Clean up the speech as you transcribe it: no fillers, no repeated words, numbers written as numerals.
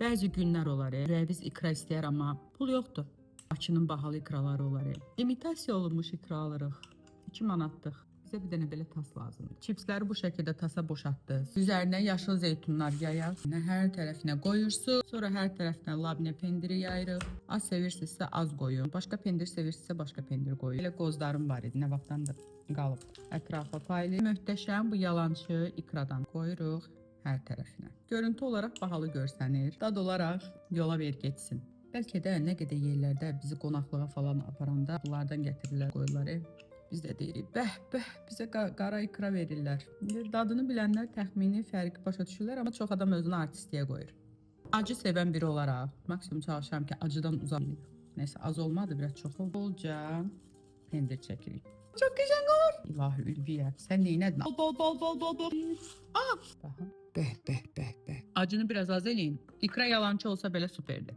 Bəzi günlər olar, ürəyimiz ikra istəyər, amma pul yoxdur. Bakının bahalı ikraları olar. İmitasiya olunmuş ikra alırıq. 2 manatlıq. Bizə bir dənə belə tas lazımdır. Çipsləri bu şəkildə tasa boşaltdınız. Üzərinə yaşıl zeytunlar yayaq. Hər tərəfinə qoyursunuz. Sonra hər tərəfinə labnə pendiri yayırıq. Az sevirsinizsə az qoyun. Başqa pendir sevirsinizsə başqa pendir qoyun. Elə qozlarım var idi. Nə vaxtdandır qalıb. Ətrafa paylı. Möhtəşəm bu yalançı ikradan qoyuruq hər tərəfinə. Görüntü olaraq bahalı görsənir. Dad olaraq yola ver getsin. Bəlkə də nə qədər yerlərdə bizi qonaqlığa falan aparanda bunlardan gətirirlər, qoyurlar. Biz də deyirik, bəh, bizə qara ikra verirlər. Dadını bilənlər təxmini fərqi başa düşürlər, amma çox adam özünü artistliyə qoyur. Acı sevən biri olaraq maksimum çalışıram ki, acıdan uzaq olum. Nəysə, az olmadı, biraz çox oldu. Bolca pendir çəkirik. Çox qəşəng olur. İlahi Ülviyə, sən neynədin? Bol. Baxın. Bəh. Acını biraz az eləyin. İkra yalançı olsa belə superdir.